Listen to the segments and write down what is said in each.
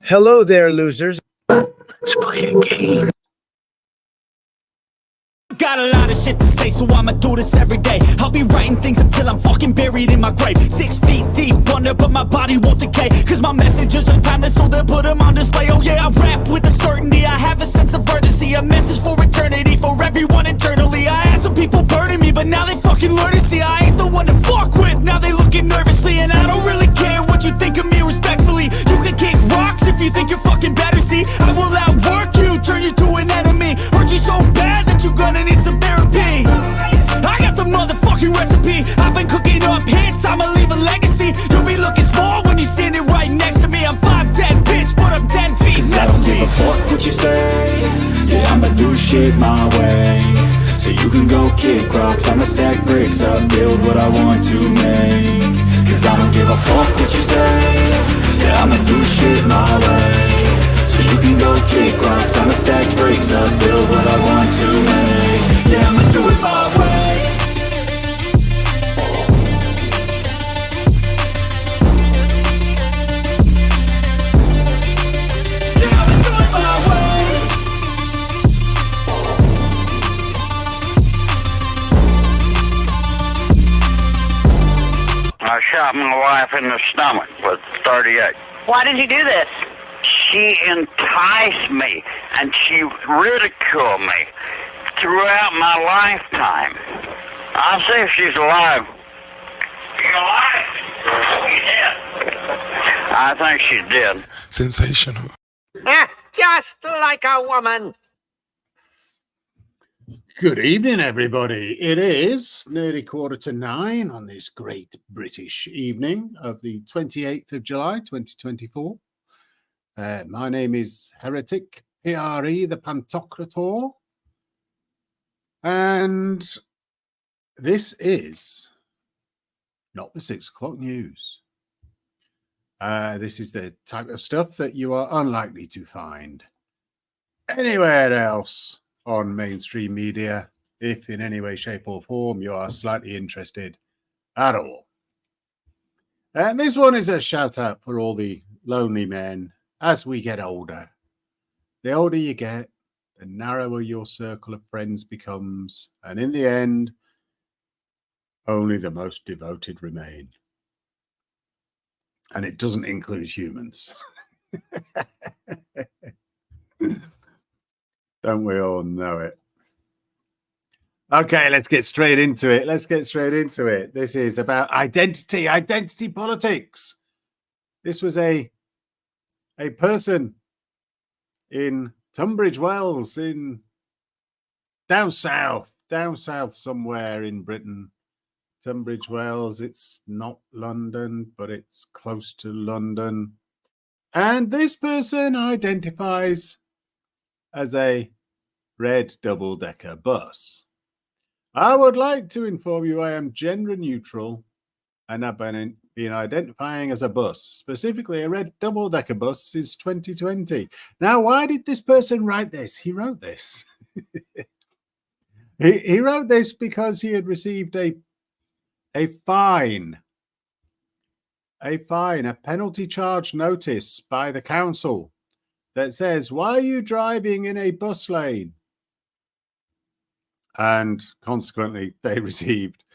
Hello there, losers. Let's play a game. Got a lot of shit to say, so I'ma do this every day. I'll be writing things until I'm fucking buried in my grave. 6 feet deep under, but my body won't decay. Cause my messages are timeless, so they'll put them on display. Oh yeah, I rap with a certainty, I have a sense of urgency. A message for eternity, for everyone internally. I had some people burning me, but now they fucking learn to see I ain't the one to fuck with, now they looking nervously. And I don't really care what you think of me respectfully. You can kick rocks if you think you're fucking better, see. I will outwork you, turn you to an enemy. Hurt you so bad that you're gonna need some therapy. I got the motherfucking recipe. I've been cooking up hits, I'ma leave a legacy. You'll be looking small when you're standing right next to me. I'm 5'10", bitch, but I'm 10 feet next to me. I don't give a fuck what you say. Yeah, I'ma do shit my way. So you can go kick rocks, I'ma stack bricks up, build what I want to make. Cause I don't give a fuck what you say. Yeah, I'ma do shit my way. So you can go kick rocks, I'ma stack bricks up, build what I want to make. Yeah, I'ma do it my way. Yeah, I'ma do it my way. I shot my wife in the stomach with 38. Why did you do this? She enticed me and she ridiculed me throughout my lifetime. I'll see if she's alive. She's alive? She's dead. I think she's dead. Sensational. Just like a woman. Good evening, everybody. It is nearly 8:45 on this great British evening of the 28th of July, 2024. My name is Heretic, PRE, the Pantocrator. And this is not the 6 o'clock news. This is the type of stuff that you are unlikely to find anywhere else on mainstream media, if in any way, shape, or form you are slightly interested at all. And this one is a shout out for all the lonely men as we get older. The older you get, the narrower your circle of friends becomes, and in the end, only the most devoted remain. And it doesn't include humans. Don't we all know it? Okay, let's get straight into it. This is about identity politics. This was a person in Tunbridge Wells, in down south somewhere in Britain. Tunbridge Wells, it's not London, but it's close to London. And this person identifies as a red double-decker bus. I would like to inform you I am gender neutral and have been identifying as a bus, specifically a red double-decker bus since 2020. Now, why did this person write this? He wrote this. he wrote this because he had received a fine, a penalty charge notice by the council that says, why are you driving in a bus lane? And consequently, they received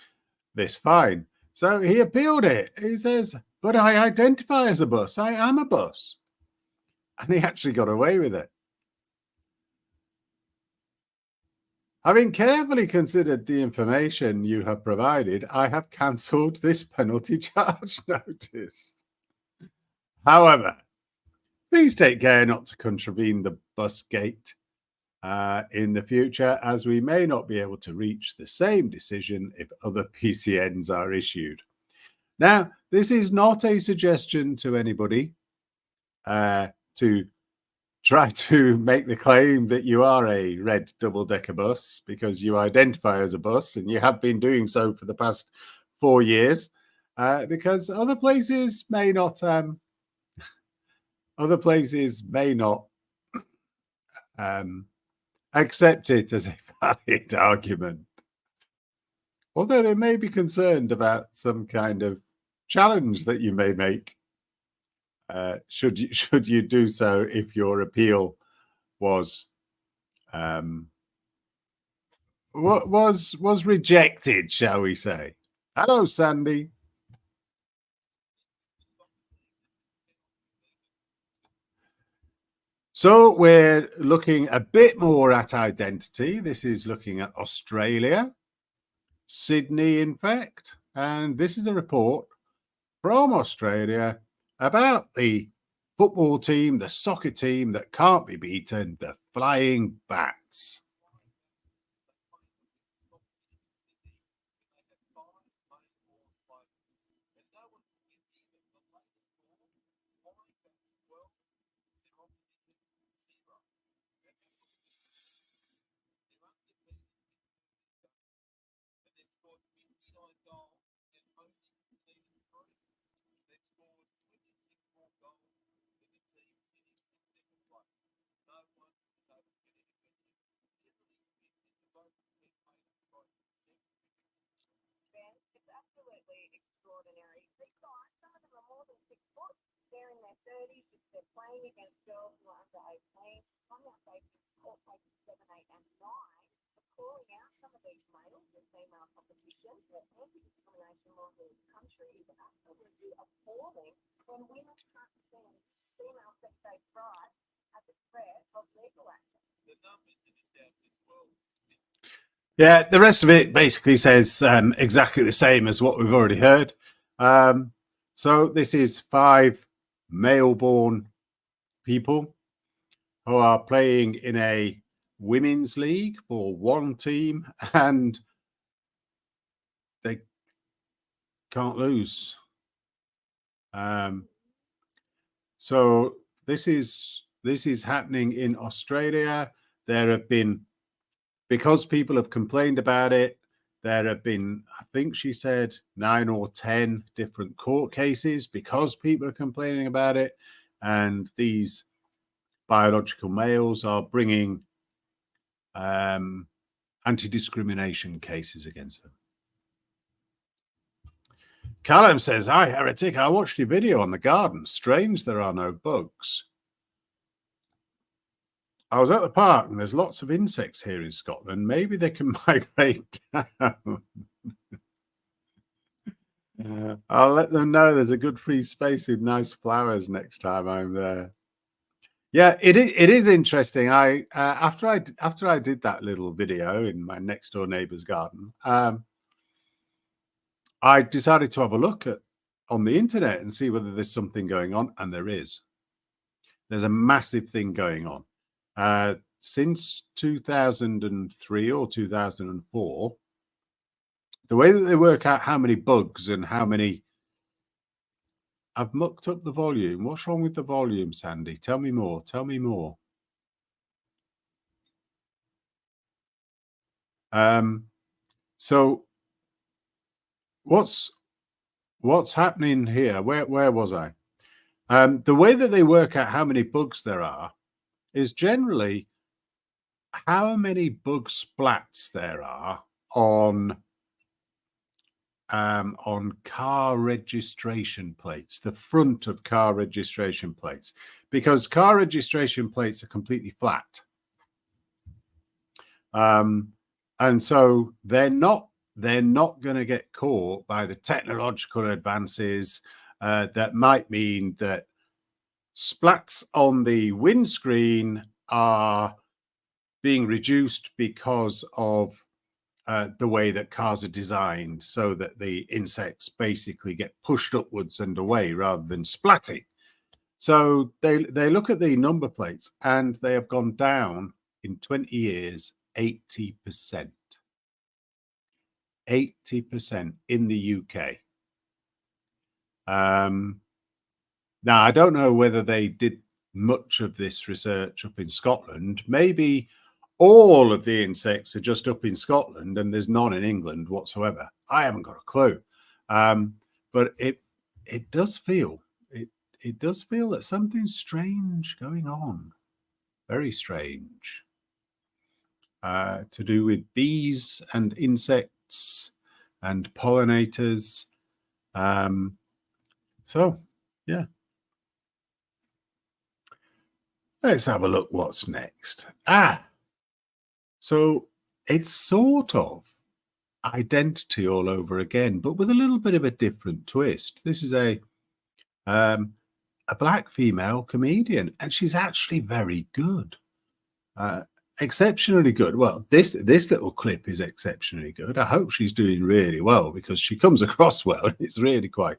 this fine. So he appealed it. He says, but I identify as a bus. I am a bus. And he actually got away with it. Having carefully considered the information you have provided, I have cancelled this penalty charge notice. However, please take care not to contravene the bus gate in the future, as we may not be able to reach the same decision if other PCNs are issued. Now, this is not a suggestion to anybody to try to make the claim that you are a red double-decker bus because you identify as a bus, and you have been doing so for the past 4 years, because other places may not accept it as a valid argument. Although they may be concerned about some kind of challenge that you may make should you do so if your appeal was was rejected, shall we say? Hello, Sandy. So we're looking a bit more at identity. This is looking at Australia, Sydney, in fact. And this is a report from Australia about the football team, the soccer team that can't be beaten, the Flying Bats. They're in their 30s, they're playing against girls who are under 18. On that basis, court cases 7, 8, and 9 are calling out some of these males with female competition. The anti-discrimination laws in this country is absolutely appalling when women can't defend female sex-based rights at the threat of legal action. Yeah, the rest of it basically says exactly the same as what we've already heard. So this is 5 male-born people who are playing in a women's league for one team, and they can't lose. So this is happening in Australia. There have been, because people have complained about it, there have been, I think she said, 9 or 10 different court cases because people are complaining about it. And these biological males are bringing anti-discrimination cases against them. Callum says, "Hi, Heretic. I watched your video on the garden. Strange there are no bugs. I was at the park and there's lots of insects here in Scotland. Maybe they can migrate down." I'll let them know there's a good free space with nice flowers next time I'm there. Yeah, it is interesting. I after I did that little video in my next door neighbour's garden, I decided to have a look on the internet and see whether there's something going on, and there is. There's a massive thing going on. Since 2003 or 2004, the way that they work out how many bugs and how many... I've mucked up the volume. What's wrong with the volume, Sandy? Tell me more. Tell me more. So what's happening here? Where was I? The way that they work out how many bugs there are is generally how many bug splats there are on car registration plates, the front of car registration plates, because car registration plates are completely flat. And so they're not going to get caught by the technological advances that might mean that splats on the windscreen are being reduced because of the way that cars are designed, so that the insects basically get pushed upwards and away rather than splatting. So they look at the number plates and they have gone down in 20 years 80%. 80% in the UK. Now, I don't know whether they did much of this research up in Scotland. Maybe all of the insects are just up in Scotland and there's none in England whatsoever. I haven't got a clue. But it does feel, it does feel that something's strange going on. Very strange. To do with bees and insects and pollinators. So, yeah. Let's have a look what's next. So it's sort of Identity all over again, but with a little bit of a different twist. This is a black female comedian, and she's actually very good. Exceptionally good. Well, this little clip is exceptionally good. I hope she's doing really well because she comes across well. It's really quite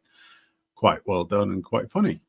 well done and quite funny.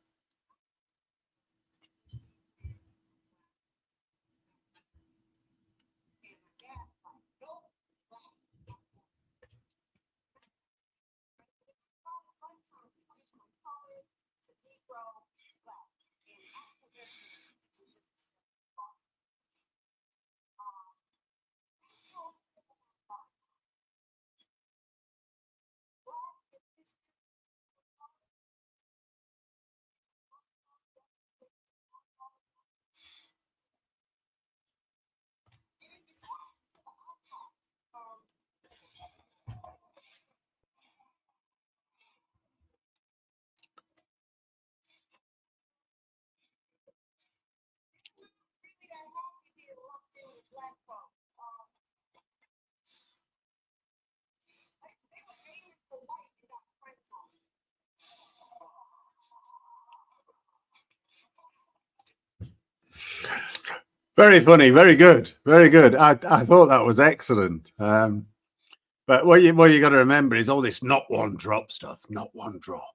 Very funny, very good, very good. I thought that was excellent. But what you got to remember is all this not one drop stuff. Not one drop.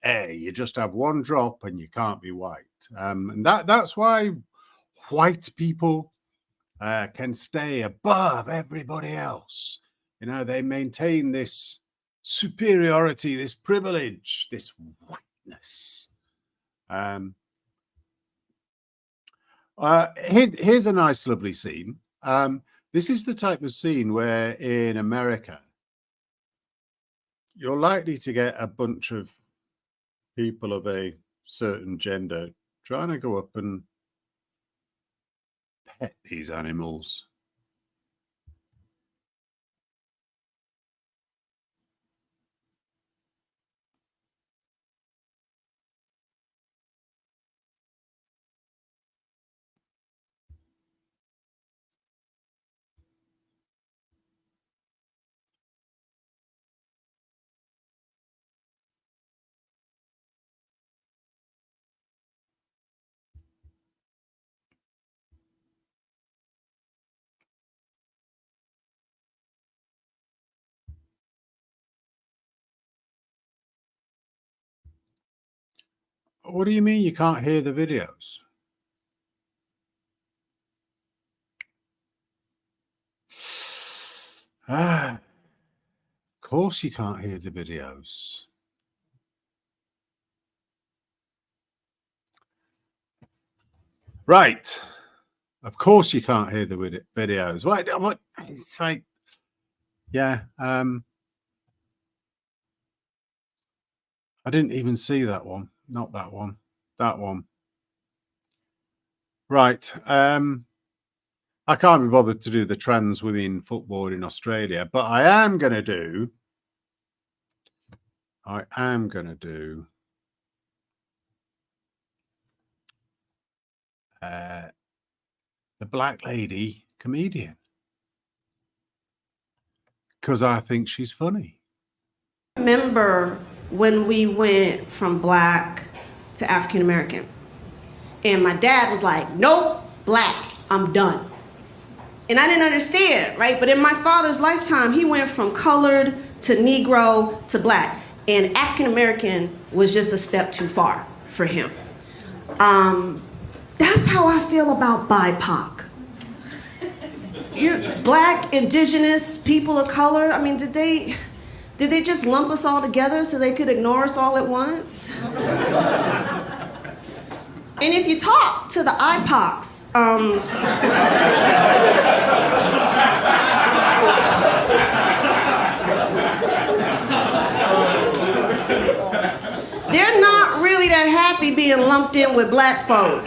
You just have one drop and you can't be white. And that's why white people can stay above everybody else. You know, they maintain this superiority, this privilege, this whiteness. Here's a nice, lovely scene. This is the type of scene where in America, you're likely to get a bunch of people of a certain gender trying to go up and pet these animals. What do you mean you can't hear the videos? Of course you can't hear the videos. Right. Of course you can't hear the videos. What? It's like, yeah. I didn't even see that one. Not that one. That one. Right. I can't be bothered to do the trans women football in Australia, but I am going to do the black lady comedian because I think she's funny. Remember when we went from black to African American, and my dad was like, nope, black, I'm done. And I didn't understand, right? But in my father's lifetime, he went from colored to Negro to black, and African American was just a step too far for him. That's how I feel about BIPOC. You're black, indigenous, people of color. I mean, did they just lump us all together so they could ignore us all at once? And if you talk to the IPOCs, they're not really that happy being lumped in with black folk.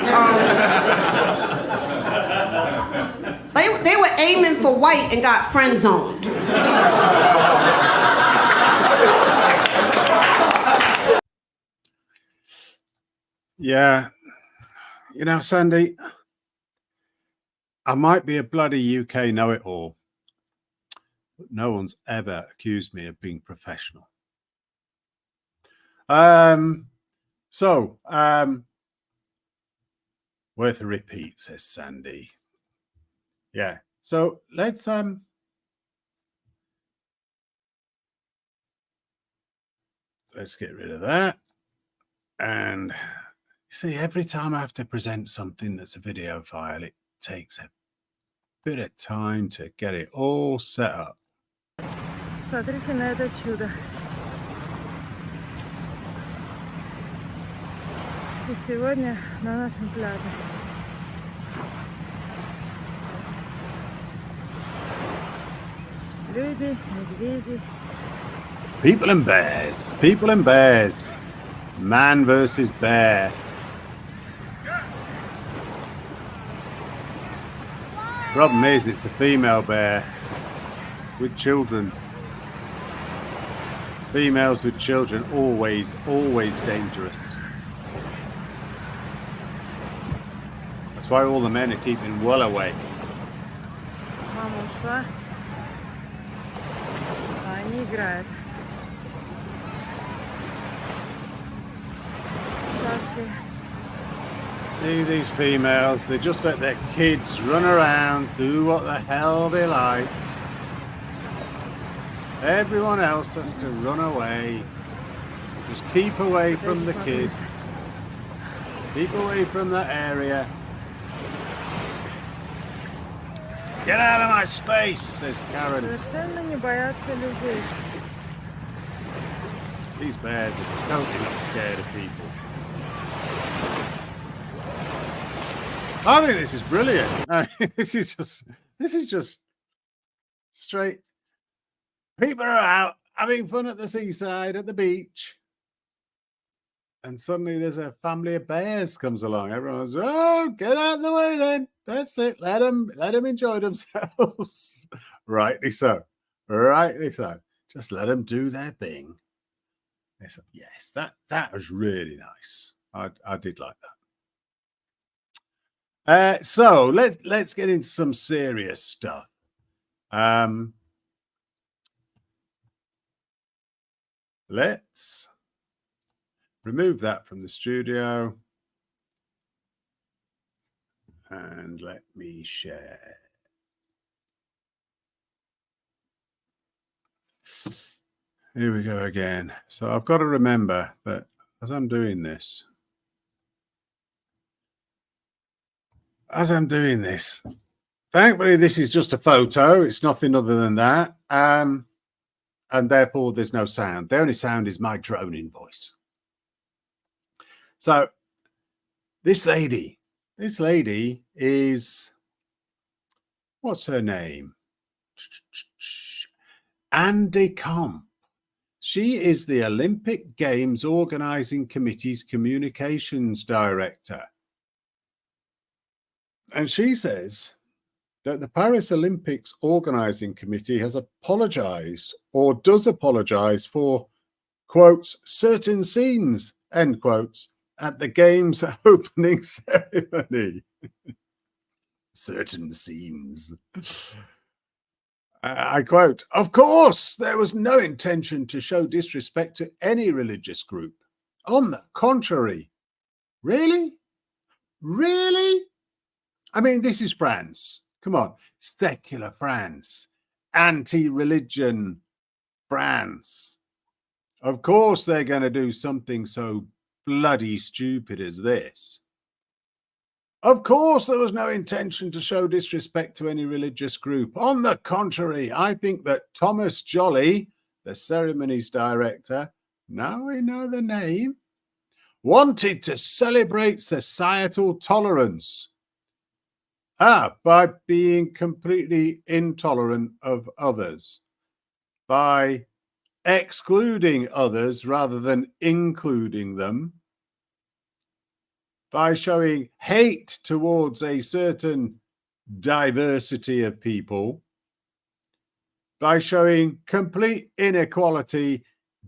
They were aiming for white and got friend zoned. You know, Sandy, I might be a bloody UK know-it-all, but no one's ever accused me of being professional. Worth a repeat, says Sandy. Yeah. So let's get rid of that. And you see, every time I have to present something that's a video file, it takes a bit of time to get it all set up. Смотрите на это чудо. И сегодня на нашем пляже. Люди, медведи. People and bears. People and bears. Man versus bear. Problem is, it's a female bear with children. Females with children, always dangerous. That's why all the men are keeping well away. Мама ушла, а они играют. See these females, they just let their kids run around, do what the hell they like. Everyone else has to run away. Just keep away from the kids. Keep away from that area. Get out of my space, says Karen. Совершенно не боятся людей. These bears are totally not scared of people. I think this is brilliant. I mean, this is just straight. People are out having fun at the seaside, at the beach. And suddenly there's a family of bears comes along. Everyone's, oh, get out of the way then. That's it. Let them enjoy themselves. Rightly so. Rightly so. Just let them do their thing. Said, yes, that was really nice. I did like that. So let's get into some serious stuff. Let's remove that from the studio and let me share. Here we go again. So I've got to remember that as I'm doing this, thankfully this is just a photo. It's nothing other than that. And therefore there's no sound. The only sound is my droning voice. So this lady is, what's her name? Andy Comp. She is the Olympic Games Organizing Committee's communications director. And she says that the Paris Olympics Organizing Committee has apologized or does apologize for, quotes, certain scenes, end quotes, at the Games opening ceremony. Certain scenes. I quote, of course, there was no intention to show disrespect to any religious group. On the contrary. Really? Really? I mean, this is France. Come on. Secular France. Anti-religion France. Of course they're going to do something so bloody stupid as this. Of course there was no intention to show disrespect to any religious group. On the contrary, I think that Thomas Jolly, the ceremonies director, now we know the name, wanted to celebrate societal tolerance. By being completely intolerant of others, by excluding others rather than including them, by showing hate towards a certain diversity of people, by showing complete inequality,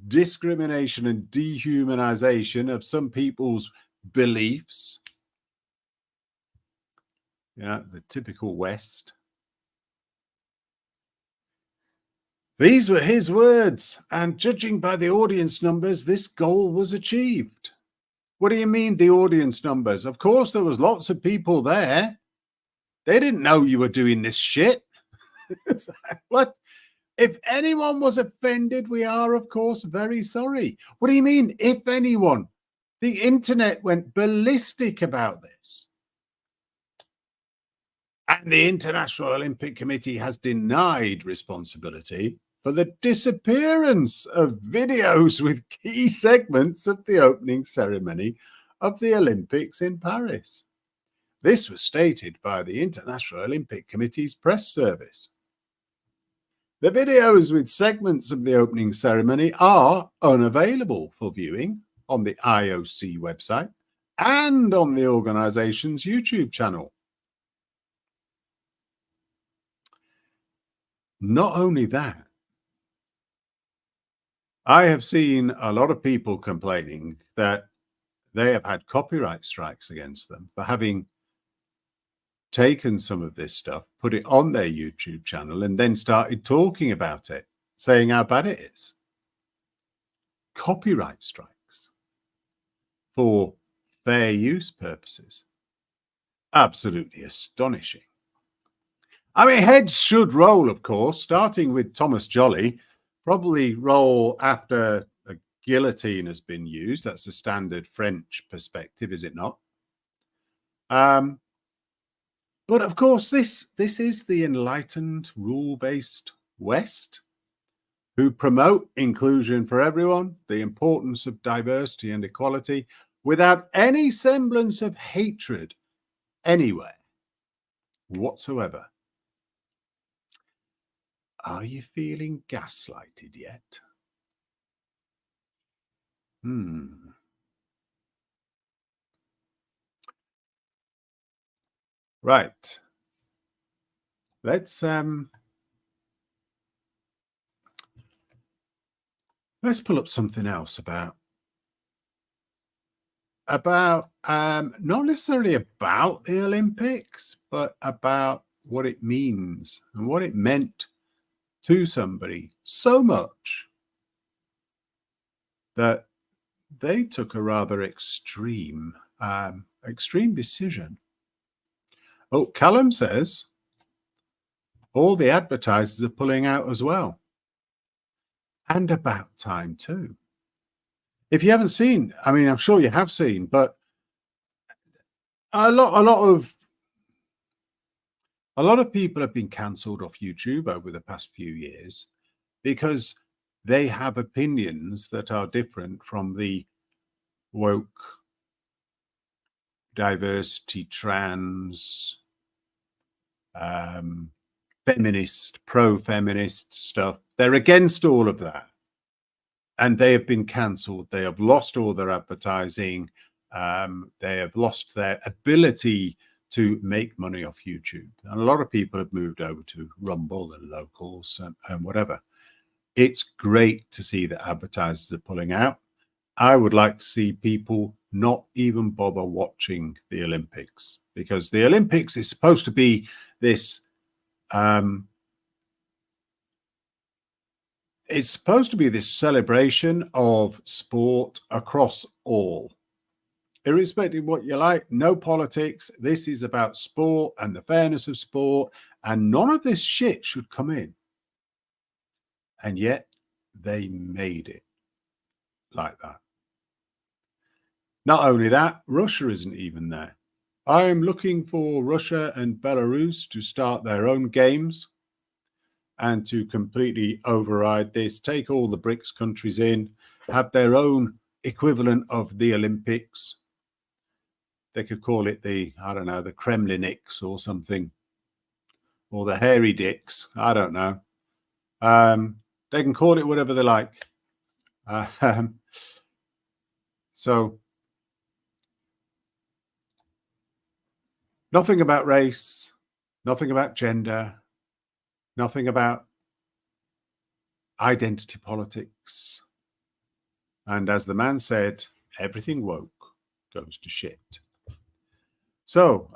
discrimination, and dehumanization of some people's beliefs. Yeah, the typical West. These were his words, and judging by the audience numbers, this goal was achieved. What do you mean, the audience numbers? Of course, there was lots of people there. They didn't know you were doing this shit. What? If anyone was offended, we are, of course, very sorry. What do you mean, if anyone? The internet went ballistic about this. And the International Olympic Committee has denied responsibility for the disappearance of videos with key segments of the opening ceremony of the Olympics in Paris. This was stated by the International Olympic Committee's press service. The videos with segments of the opening ceremony are unavailable for viewing on the IOC website and on the organization's YouTube channel. Not only that, I have seen a lot of people complaining that they have had copyright strikes against them for having taken some of this stuff, put it on their YouTube channel, and then started talking about it, saying how bad it is. Copyright strikes for fair use purposes. Absolutely astonishing. I mean, heads should roll, of course, starting with Thomas Jolly, probably roll after a guillotine has been used. That's a standard French perspective, is it not? But of course, this is the enlightened, rule-based West who promote inclusion for everyone, the importance of diversity and equality, without any semblance of hatred anywhere whatsoever. Are you feeling gaslighted yet? Right. Let's pull up something else about not necessarily about the Olympics, but about what it means and what it meant to somebody so much that they took a rather extreme decision. Oh, Callum says all the advertisers are pulling out as well. And about time too. If you haven't seen, I mean, I'm sure you have seen, but a lot of people have been cancelled off YouTube over the past few years because they have opinions that are different from the woke, diversity, trans, feminist, pro-feminist stuff. They're against all of that. And they have been cancelled. They have lost all their advertising. They have lost their ability to make money off YouTube. And a lot of people have moved over to Rumble and Locals and whatever. It's great to see that advertisers are pulling out. I would like to see people not even bother watching the Olympics, because the Olympics is supposed to be this it's supposed to be this celebration of sport across all. Irrespective of what you like, no politics. This is about sport and the fairness of sport, and none of this shit should come in. And yet they made it like that. Not only that, Russia isn't even there. I am looking for Russia and Belarus to start their own games and to completely override this, take all the BRICS countries in, have their own equivalent of the Olympics. They could call it the, I don't know, the Kremliniks or something, or the Hairy Dicks. I don't know. They can call it whatever they like. So, nothing about race, nothing about gender, nothing about identity politics. And as the man said, everything woke goes to shit. So,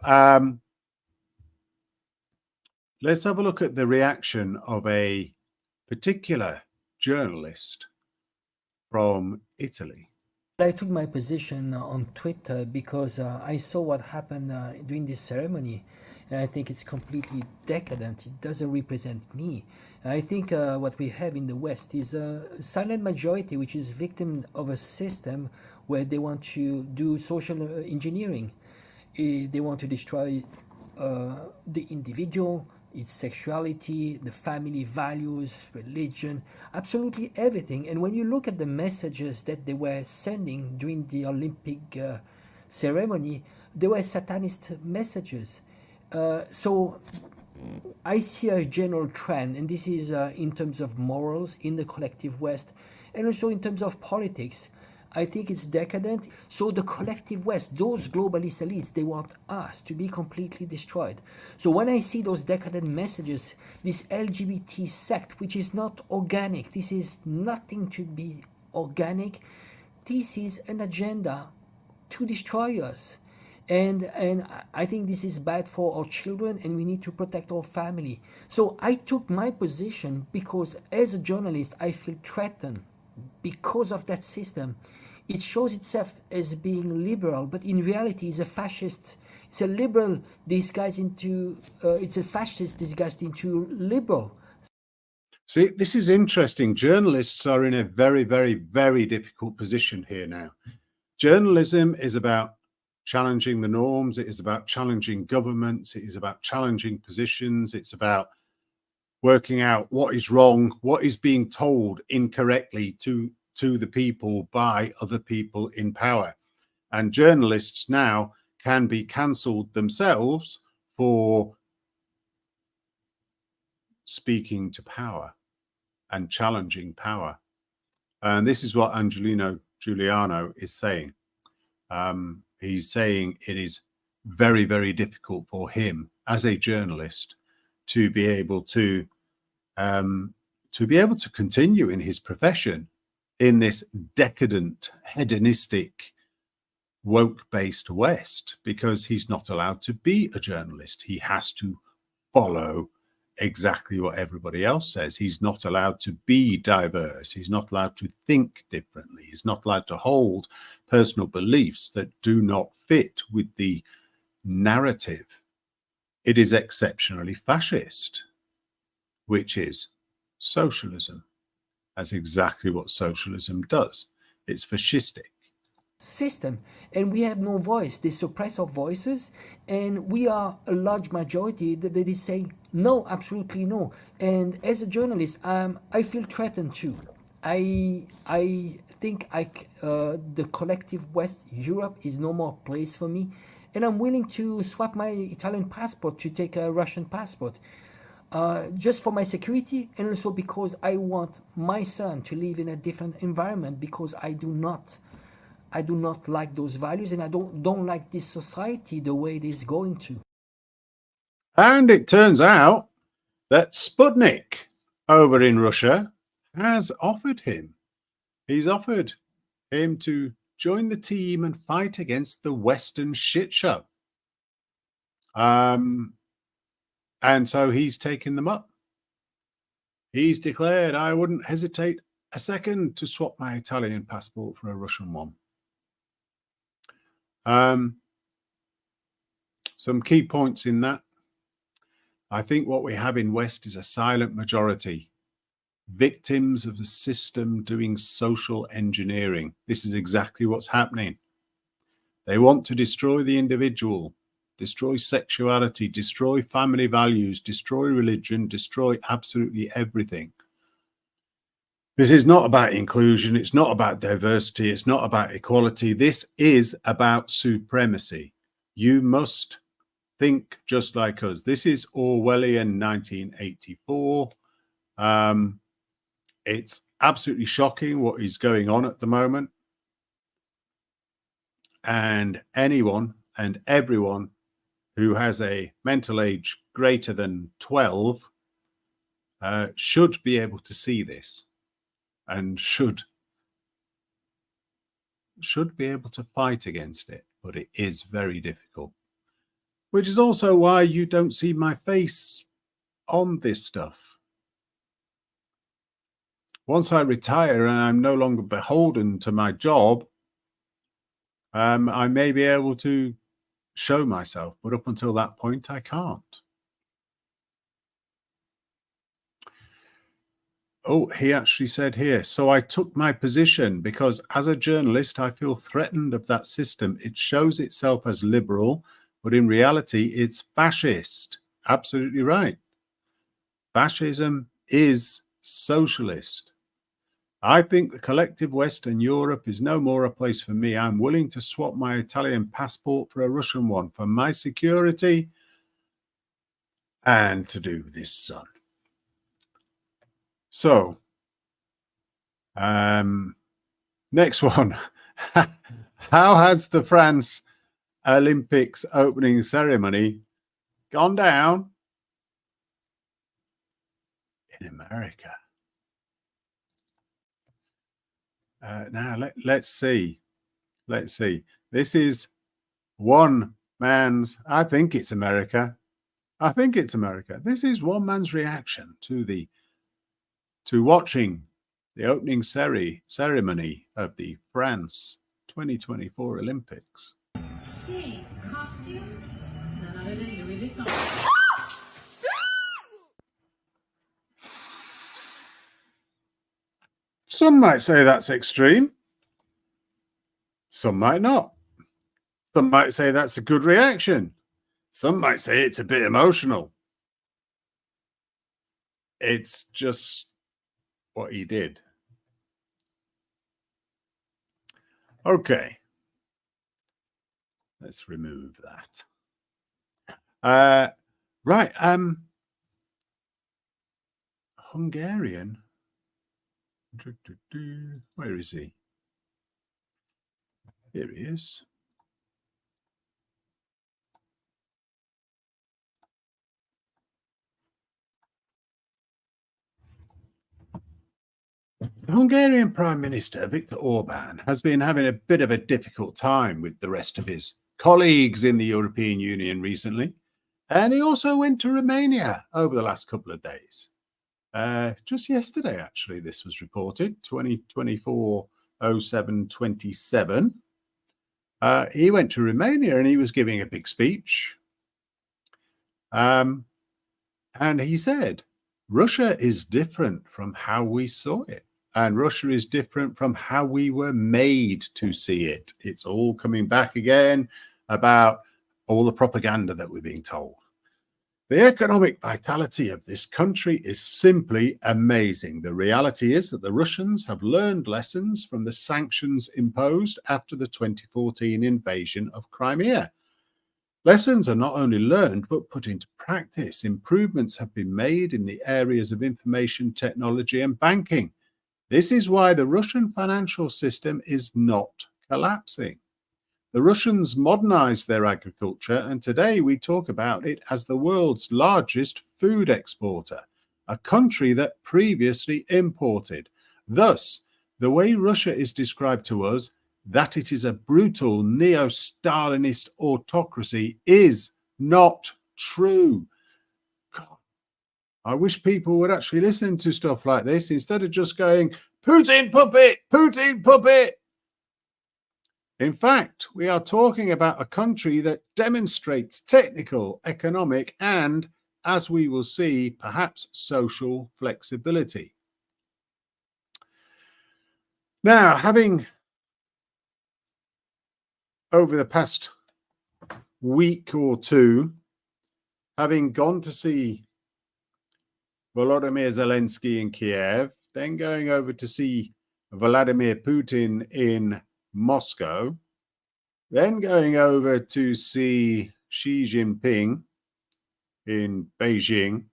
let's have a look at the reaction of a particular journalist from Italy. I took my position on Twitter because I saw what happened during this ceremony, and I think it's completely decadent. It doesn't represent me. I think what we have in the West is a silent majority which is victim of a system where they want to do social engineering. They want to destroy the individual, its sexuality, the family values, religion, absolutely everything. And when you look at the messages that they were sending during the Olympic ceremony, they were satanist messages. So I see a general trend, and this is in terms of morals in the collective West, and also in terms of politics. I think it's decadent. So the collective West, those globalist elites, they want us to be completely destroyed. So when I see those decadent messages, this LGBT sect, which is not organic, this is nothing to be organic, this is an agenda to destroy us. And I think this is bad for our children, and we need to protect our family. So I took my position because as a journalist, I feel threatened because of that system. It shows itself as being liberal, but in reality it's a fascist. It's a liberal disguised into, it's a fascist disguised into liberal. See, this is interesting. Journalists are in a very, very, very difficult position here now. Journalism is about challenging the norms. It is about challenging governments. It is about challenging positions. It's about working out what is wrong, what is being told incorrectly to the people by other people in power. And journalists now can be cancelled themselves for speaking to power and challenging power. And this is what Angelino Giuliano is saying. He's saying it is very, very difficult for him as a journalist to be able to continue in his profession in this decadent, hedonistic, woke-based West, because he's not allowed to be a journalist. He has to follow exactly what everybody else says. He's not allowed to be diverse. He's not allowed to think differently. He's not allowed to hold personal beliefs that do not fit with the narrative. It is exceptionally fascist, which is socialism. That's exactly what socialism does. It's fascistic. System, and we have no voice. They suppress our voices, and we are a large majority that is saying no, absolutely no. And as a journalist, I feel threatened too. I think the collective West, Europe, is no more a place for me, and I'm willing to swap my Italian passport to take a Russian passport. Just for my security, and also because I want my son to live in a different environment, because I do not like those values, and I don't like this society the way it is going to. And it turns out that Sputnik over in Russia has offered him. He's offered him to join the team and fight against the Western shit show. And so he's taken them up. He's declared, I wouldn't hesitate a second to swap my Italian passport for a Russian one. Some key points in that. I think what we have in West is a silent majority, victims of the system doing social engineering. This is exactly what's happening. They want to destroy the individual, destroy sexuality, destroy family values, destroy religion, destroy absolutely everything. This is not about inclusion. It's not about diversity. It's not about equality. This is about supremacy. You must think just like us. This is Orwellian 1984. It's absolutely shocking what is going on at the moment. And anyone and everyone who has a mental age greater than 12 should be able to see this and should be able to fight against it. But it is very difficult, which is also why you don't see my face on this stuff. Once I retire and I'm no longer beholden to my job, I may be able to show myself, but up until that point, I can't. Oh, he actually said here, so I took my position because as a journalist, I feel threatened of that system. It shows itself as liberal, but in reality, it's fascist. Absolutely right. Fascism is socialist. I think the collective Western Europe is no more a place for me. I'm willing to swap my Italian passport for a Russian one for my security and to do this, son. So, next one. How has the France Olympics opening ceremony gone down in America? Now, let's see. Let's see. This is one man's, I think it's America. I think it's America. This is one man's reaction to watching the opening ceremony of the France 2024 Olympics. Hey, costumes? None other than Louis Vuitton. Some might say that's extreme. Some might not. Some might say that's a good reaction. Some might say it's a bit emotional. It's just what he did. Okay. Let's remove that. Right. Hungarian. Where is he? Here he is. The Hungarian Prime Minister Viktor Orban has been having a bit of a difficult time with the rest of his colleagues in the European Union recently. And he also went to Romania over the last couple of days. Just yesterday, actually, this was reported, 2024-07-27. He went to Romania and he was giving a big speech. And he said, Russia is different from how we saw it. And Russia is different from how we were made to see it. It's all coming back again about all the propaganda that we're being told. The economic vitality of this country is simply amazing. The reality is that the Russians have learned lessons from the sanctions imposed after the 2014 invasion of Crimea. Lessons are not only learned, but put into practice. Improvements have been made in the areas of information technology and banking. This is why the Russian financial system is not collapsing. The Russians modernized their agriculture, and today we talk about it as the world's largest food exporter, a country that previously imported. Thus, the way Russia is described to us, that it is a brutal neo-Stalinist autocracy, is not true. God, I wish people would actually listen to stuff like this instead of just going, Putin puppet, Putin puppet. In fact, we are talking about a country that demonstrates technical, economic, and, as we will see, perhaps social flexibility. Now, having over the past week or two, having gone to see Volodymyr Zelensky in Kiev, then going over to see Vladimir Putin in Moscow, then going over to see Xi Jinping in Beijing,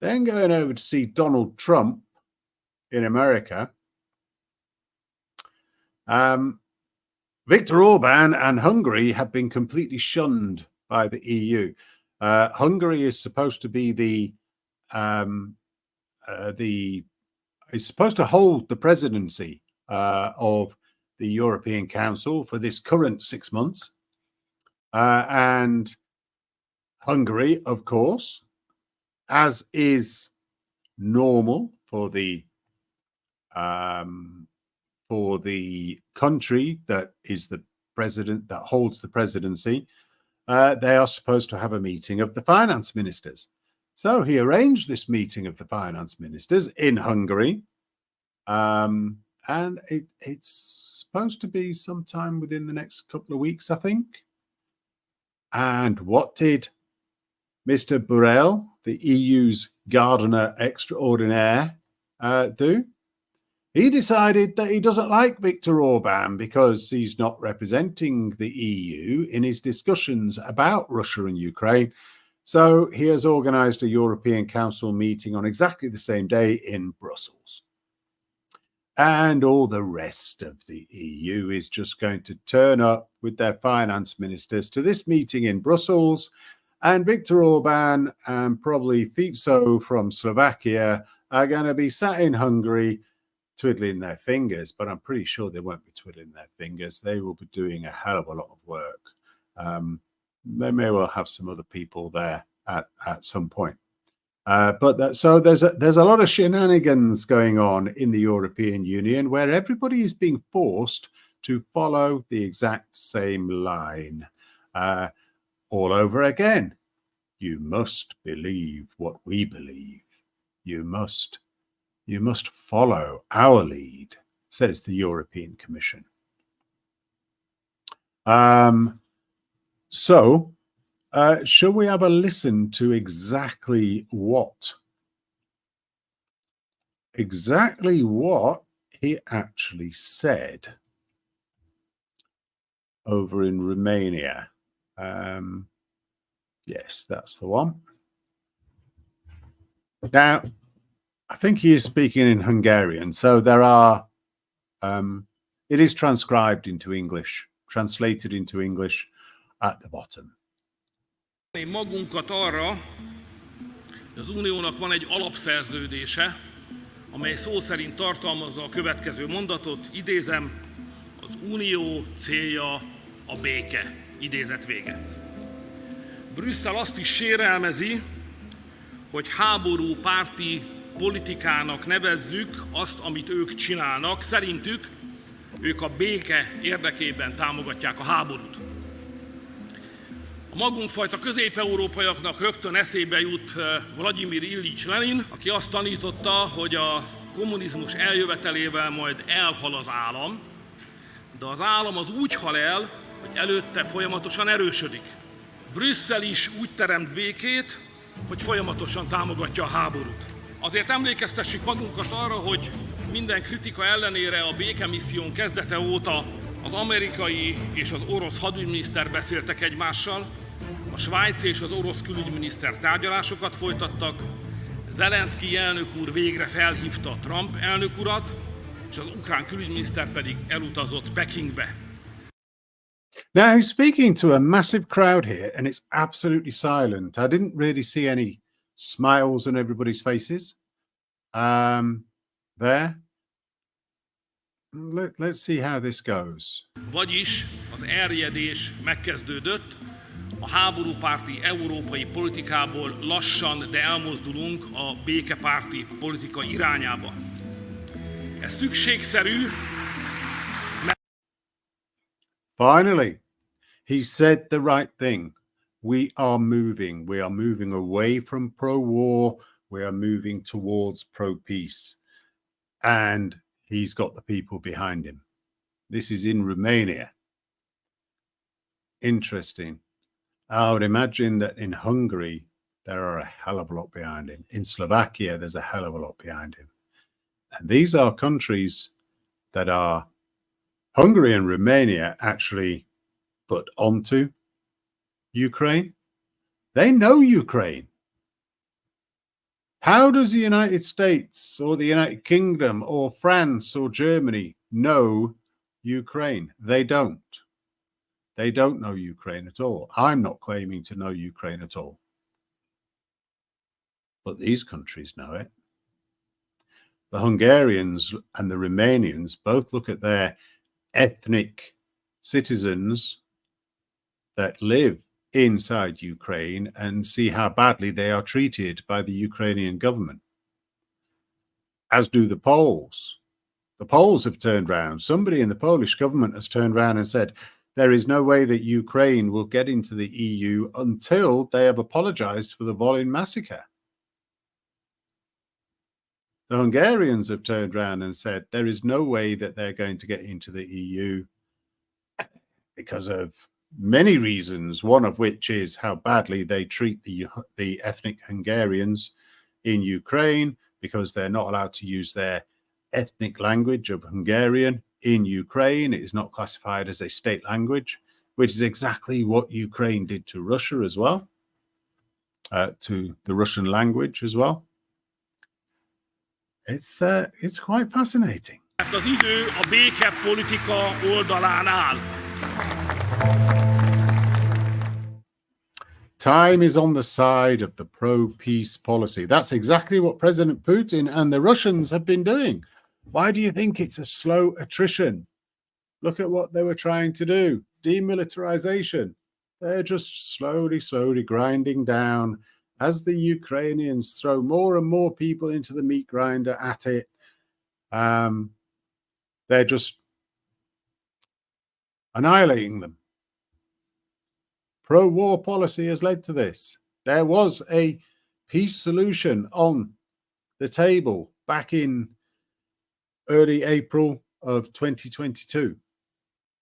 then going over to see Donald Trump in America. Viktor Orban and Hungary have been completely shunned by the EU. Hungary is supposed to be is supposed to hold the presidency of the European Council for this current 6 months. And Hungary, of course, as is normal for the country that is the president, that holds the presidency, they are supposed to have a meeting of the finance ministers. So he arranged this meeting of the finance ministers in Hungary, and it's supposed to be sometime within the next couple of weeks, I think. And what did Mr. Borrell, the EU's gardener extraordinaire, do? He decided that he doesn't like Viktor Orban because he's not representing the EU in his discussions about Russia and Ukraine. So he has organized a European Council meeting on exactly the same day in Brussels. And all the rest of the EU is just going to turn up with their finance ministers to this meeting in Brussels. And Viktor Orban and probably Fico from Slovakia are going to be sat in Hungary twiddling their fingers, but I'm pretty sure they won't be twiddling their fingers. They will be doing a hell of a lot of work. They may well have some other people there at some point. So there's a lot of shenanigans going on in the European Union where everybody is being forced to follow the exact same line all over again. You must believe what we believe. You must follow our lead, says the European Commission. So, shall we have a listen to exactly what he actually said over in Romania? Yes, that's the one. Now, I think he is speaking in Hungarian, so there are, it is transcribed into English, translated into English at the bottom. Magunkat arra, hogy az Uniónak van egy alapszerződése, amely szó szerint tartalmazza a következő mondatot, idézem, az Unió célja a béke, idézet vége. Brüsszel azt is sérelmezi, hogy háborúpárti politikának nevezzük azt, amit ők csinálnak. Szerintük ők a béke érdekében támogatják a háborút. A magunkfajta közép-európaiaknak rögtön eszébe jut Vladimir Iljics Lenin, aki azt tanította, hogy a kommunizmus eljövetelével majd elhal az állam, de az állam az úgy hal el, hogy előtte folyamatosan erősödik. Brüsszel is úgy teremt békét, hogy folyamatosan támogatja a háborút. Azért emlékeztessük magunkat arra, hogy minden kritika ellenére a békemisszión kezdete óta az amerikai és az orosz hadügyminiszter beszéltek egymással, a svájci és az orosz külügyminiszter tárgyalásokat folytattak, Zelenszky elnök úr végre felhívta Trump elnök urat, és az ukrán külügyminiszter pedig elutazott Pekingbe. Now he's speaking to a massive crowd here and it's absolutely silent. I didn't really see any smiles on everybody's faces. There. Let's see how this goes. Vagyis az erjedés megkezdődött, a háborúpárti európai politikából lassan, de elmozdulunk a békepárti politika irányába. Ez szükségszerű. Finally, he said the right thing. We are moving away from pro-war. We are moving towards pro-peace. And he's got the people behind him. This is in Romania. Interesting. I would imagine that in Hungary, there are a hell of a lot behind him. In Slovakia, there's a hell of a lot behind him. And these are countries that are Hungary and Romania actually put onto Ukraine. They know Ukraine. How does the United States or the United Kingdom or France or Germany know Ukraine? They don't. They don't know Ukraine at all. I'm not claiming to know Ukraine at all. But these countries know it. The Hungarians and the Romanians both look at their ethnic citizens that live inside Ukraine and see how badly they are treated by the Ukrainian government, as do the Poles. The Poles have turned round. Somebody in the Polish government has turned round and said there is no way that Ukraine will get into the EU until they have apologized for the Volyn massacre. The Hungarians have turned around and said there is no way that they're going to get into the EU because of many reasons, one of which is how badly they treat the ethnic Hungarians in Ukraine, because they're not allowed to use their ethnic language of Hungarian in Ukraine. It is not classified as a state language, which is exactly what Ukraine did to Russia as well, to the Russian language as well. It's quite fascinating. Az idő a béke politika oldalán áll. Time is on the side of the pro-peace policy. That's exactly what President Putin and the Russians have been doing. Why do you think it's a slow attrition? Look at what they were trying to do. Demilitarization. They're just slowly grinding down as the Ukrainians throw more and more people into the meat grinder at it. They're just annihilating them. Pro-war policy has led to this. There was a peace solution on the table back in early April of 2022.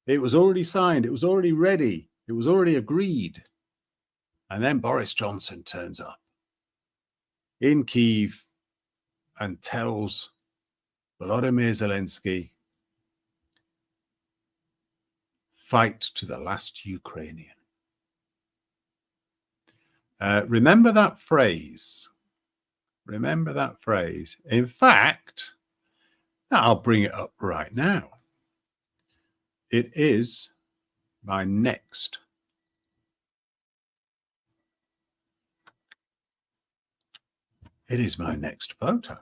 It was already signed. It was already ready. It was already agreed. And then Boris Johnson turns up in Kyiv and tells Volodymyr Zelensky, fight to the last Ukrainian. Remember that phrase. Remember that phrase. In fact, I'll bring it up right now. It is my next photo.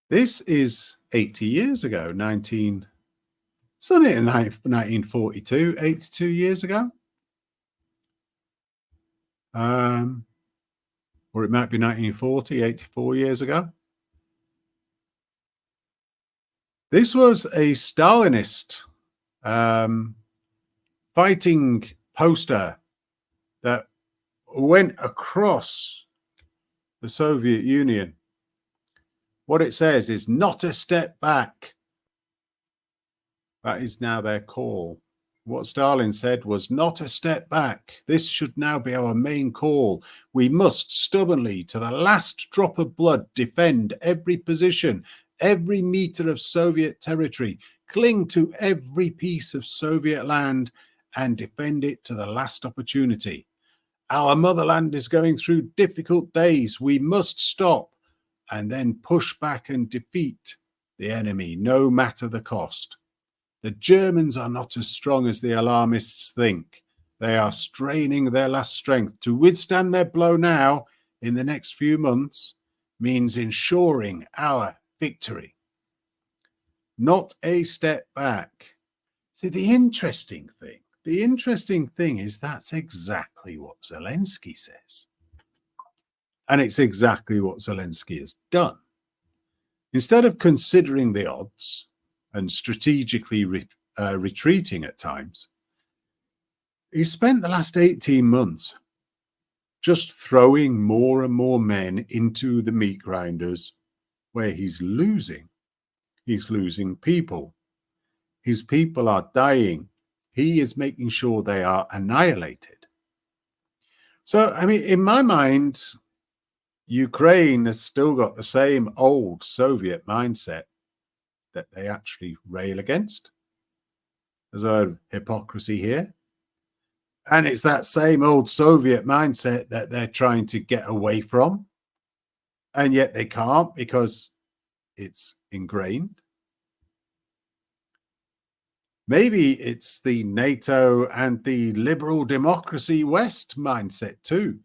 This is 80 years ago, 1942, 82 years ago. Or it might be 1940, 84 years ago. This was a Stalinist fighting poster that went across the Soviet Union. What it says is not a step back. That is now their call. What Stalin said was not a step back. This should now be our main call. We must stubbornly, to the last drop of blood, defend every position, every meter of Soviet territory, cling to every piece of Soviet land and defend it to the last opportunity. Our motherland is going through difficult days. We must stop and then push back and defeat the enemy, no matter the cost. The Germans are not as strong as the alarmists think. They are straining their last strength. To withstand their blow now, in the next few months, means ensuring our victory. Not a step back. See, the interesting thing is that's exactly what Zelensky says. And it's exactly what Zelensky has done. Instead of considering the odds and strategically retreating at times, he spent the last 18 months just throwing more and more men into the meat grinders where he's losing. He's losing people. His people are dying. He is making sure they are annihilated. So, I mean, in my mind, Ukraine has still got the same old Soviet mindset that they actually rail against. There's a lot of hypocrisy here. And it's that same old Soviet mindset that they're trying to get away from. And yet they can't because it's ingrained. Maybe it's the NATO and the liberal democracy West mindset too.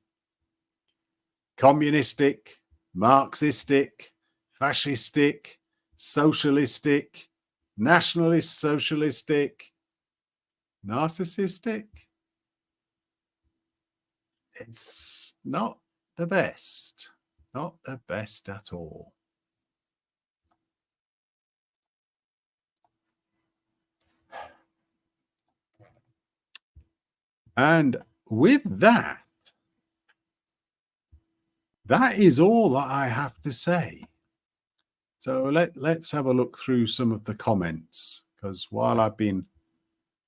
Communistic, Marxistic, fascistic, socialistic, nationalist, socialistic, narcissistic. It's not the best. Not the best at all. And with that, that is all that I have to say. So let's have a look through some of the comments, because while I've been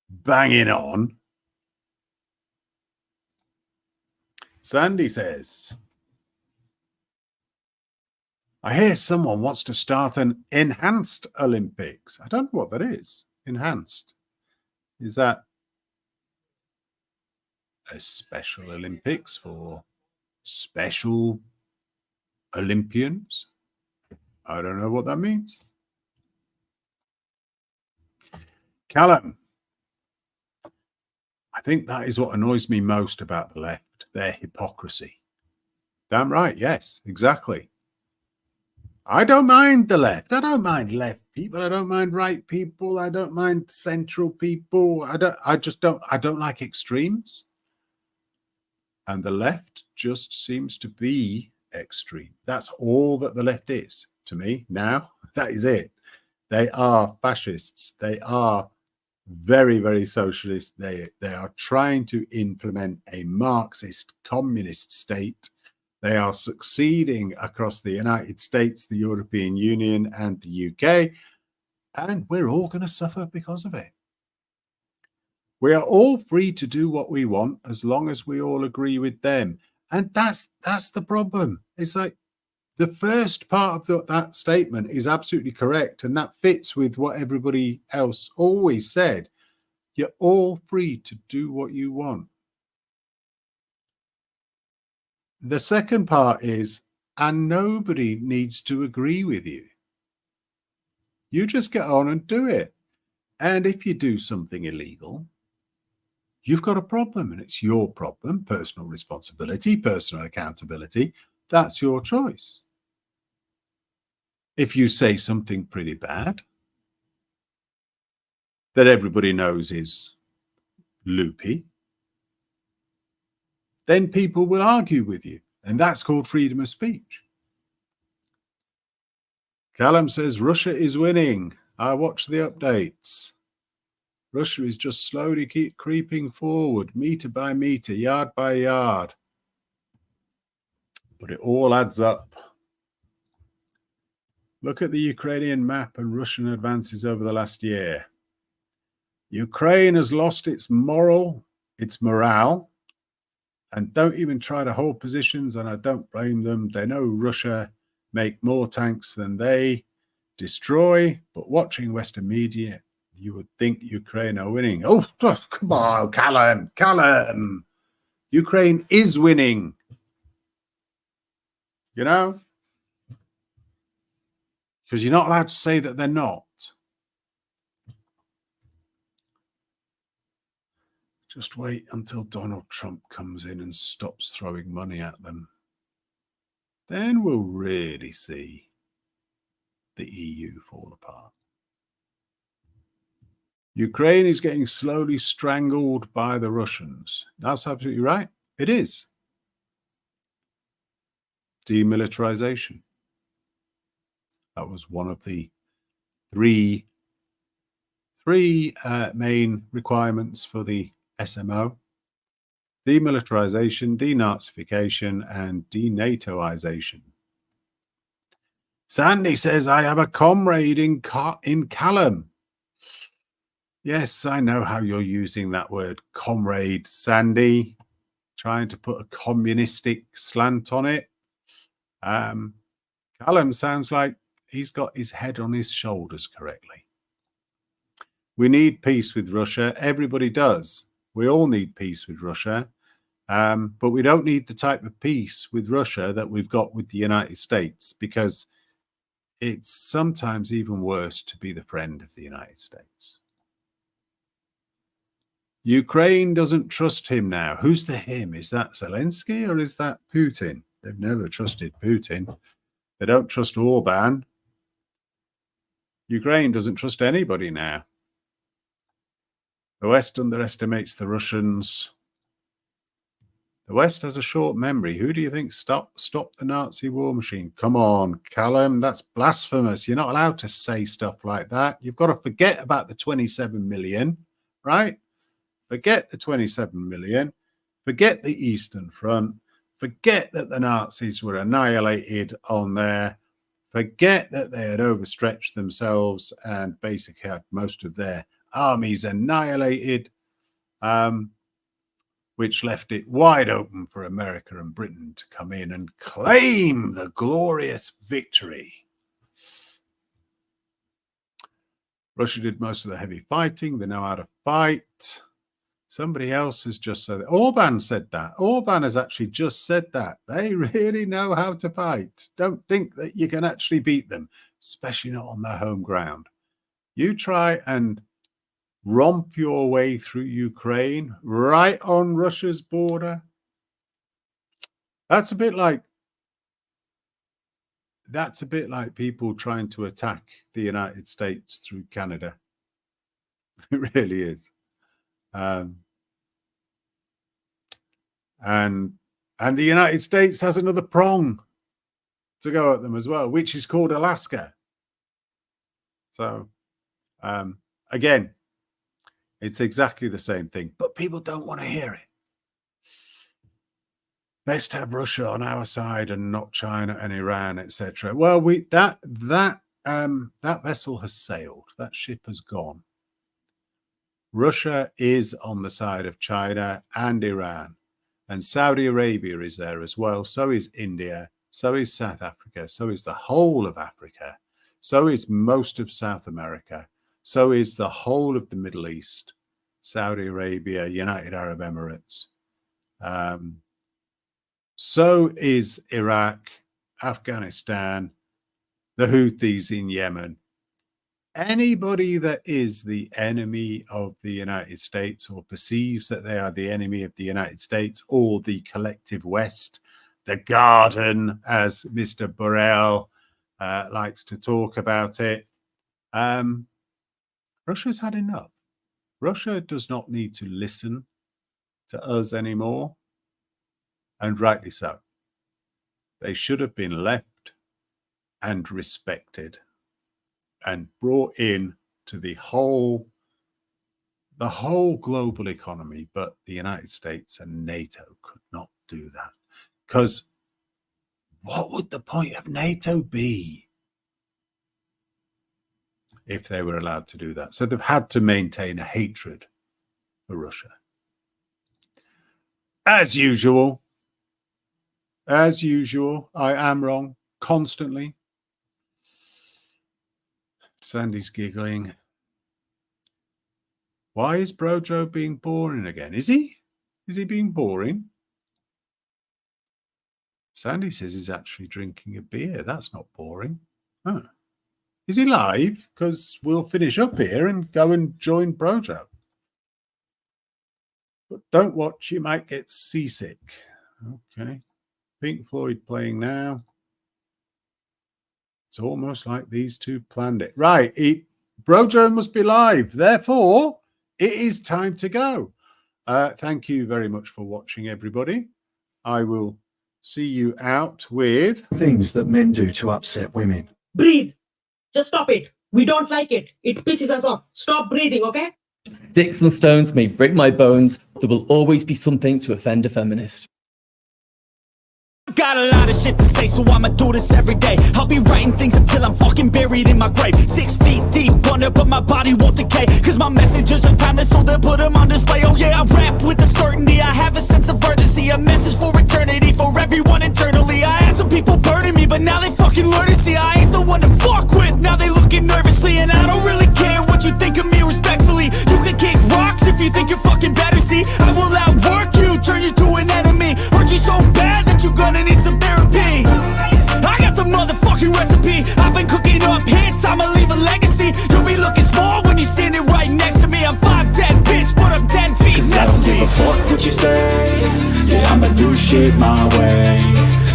banging on, Sandy says, I hear someone wants to start an enhanced Olympics. I don't know what that is. Enhanced. Is that a special Olympics for special Olympians? I don't know what that means. Callum, I think that is what annoys me most about the left, their hypocrisy. Damn right, yes, exactly. I don't mind the left. I don't mind left people. I don't mind right people. I don't mind central people. I don't like extremes. And the left just seems to be extreme. That's all that the left is to me now. That is it. They are fascists. They are very, very socialist. They are trying to implement a Marxist communist state. They are succeeding across the United States, the European Union, and the UK. And we're all going to suffer because of it. We are all free to do what we want as long as we all agree with them. And that's the problem. It's like the first part of that statement is absolutely correct. And that fits with what everybody else always said. You're all free to do what you want. The second part is, and nobody needs to agree with you. You just get on and do it. And if you do something illegal, you've got a problem, and it's your problem, personal responsibility, personal accountability. That's your choice. If you say something pretty bad that everybody knows is loopy, then people will argue with you, and that's called freedom of speech. Callum says, Russia is winning. I watch the updates. Russia is just slowly keep creeping forward, meter by meter, yard by yard. But it all adds up. Look at the Ukrainian map and Russian advances over the last year. Ukraine has lost its morale, and don't even try to hold positions, and I don't blame them. They know Russia make more tanks than they destroy, but watching Western media, you would think Ukraine are winning. Oh, come on, Callum. Ukraine is winning. You know? Because you're not allowed to say that they're not. Just wait until Donald Trump comes in and stops throwing money at them. Then we'll really see the EU fall apart. Ukraine is getting slowly strangled by the Russians. That's absolutely right. It is. Demilitarization. That was one of the three main requirements for the SMO: demilitarization, denazification, and denatoization. Sandy says, I have a comrade in Callum. Yes, I know how you're using that word, comrade, Sandy, trying to put a communistic slant on it. Callum sounds like he's got his head on his shoulders correctly. We need peace with Russia. Everybody does. We all need peace with Russia. But we don't need the type of peace with Russia that we've got with the United States, because it's sometimes even worse to be the friend of the United States. Ukraine doesn't trust him now. Who's the him? Is that Zelensky or is that Putin? They've never trusted Putin. They don't trust Orban. Ukraine doesn't trust anybody now. The West underestimates the Russians. The West has a short memory. Who do you think stopped the Nazi war machine? Come on, Callum, that's blasphemous. You're not allowed to say stuff like that. You've got to forget about the 27 million, right? Forget the 27 million. Forget the Eastern Front. Forget that the Nazis were annihilated on there. Forget that they had overstretched themselves and basically had most of their armies annihilated, which left it wide open for America and Britain to come in and claim the glorious victory. Russia did most of the heavy fighting. They know how to fight. Somebody else has just said that. Orban said that. Orban has actually just said that. They really know how to fight. Don't think that you can actually beat them, especially not on their home ground. You try and romp your way through Ukraine, right on Russia's border. That's a bit like people trying to attack the United States through Canada. It really is. And the United States has another prong to go at them as well, which is called Alaska. So, again, it's exactly the same thing, but people don't want to hear it. Best have Russia on our side and not China and Iran, etc. Well, that vessel has sailed. That ship has gone. Russia is on the side of China and Iran, and Saudi Arabia is there as well. So is India, so is South Africa, so is the whole of Africa, so is most of South America, so is the whole of the Middle East, Saudi Arabia, United Arab Emirates. So is Iraq, Afghanistan, the Houthis in Yemen. Anybody that is the enemy of the United States or perceives that they are the enemy of the United States or the collective West, the garden, as Mr. Borrell likes to talk about it, Russia's had enough. Russia does not need to listen to us anymore, and rightly so. They should have been left and respected and brought in to the whole global economy, but the United States and NATO could not do that. Because what would the point of NATO be if they were allowed to do that? So they've had to maintain a hatred for Russia. As usual, I am wrong constantly. Sandy's giggling. Why is Brojo being boring again? Is he? Is he being boring? Sandy says he's actually drinking a beer. That's not boring. Huh. Is he live? Because we'll finish up here and go and join Brojo. But don't watch, you might get seasick. Okay. Pink Floyd playing now. It's almost like these two planned it. Right, Brojo must be live. Therefore, it is time to go. Thank you very much for watching, everybody. I will see you out with... things that men do to upset women. Breathe. Just stop it. We don't like it. It pisses us off. Stop breathing, okay? Sticks and stones may break my bones. There will always be something to offend a feminist. Got a lot of shit to say, so I'ma do this every day. I'll be writing things until I'm fucking buried in my grave. 6 feet deep under, but my body won't decay. Cause my messages are timeless, so they'll put them on display. Oh yeah, I rap with a certainty, I have a sense of urgency. A message for eternity, for everyone internally. I had some people burning me, but now they fucking learn to see I ain't the one to fuck with, now they looking nervously. And I don't really care what you think of me respectfully. You can kick rocks if you think you're fucking better, see. I will outwork you, turn you to an enemy. Hurt you so bad that you're gonna need some therapy. I got the motherfucking recipe. I've been cooking up hits, I'ma leave a legacy. You'll be looking small when you're standing right next to me. I'm 5'10", bitch, but I'm 10 feet Cause next I don't to me. give a fuck what you say. Yeah, I'ma do shit my way.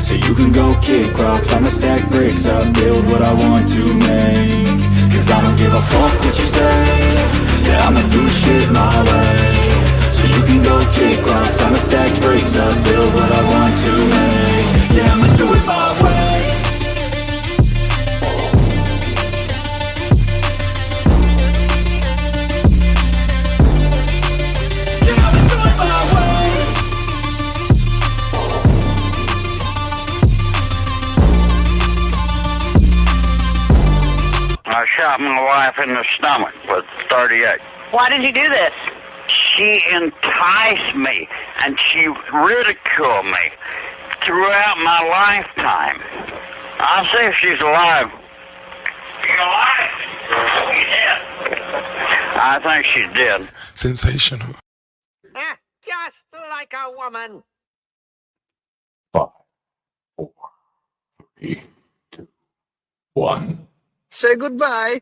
So you can go kick rocks, I'ma stack bricks up, build what I want to make. Cause I don't give a fuck what you say, yeah, I'ma do shit my way. So you can go kick rocks, I'ma stack bricks up, build what I want to make. Yeah, I'ma do it my way. Yeah, I'ma do it my way. I shot my wife in the stomach with 38. Why did you do this? She enticed me and she ridiculed me throughout my lifetime. I'll see if she's alive. She's alive? Yeah. I think she's dead. Sensational. Just like a woman. 5, 4, 3, 2, 1. Say goodbye.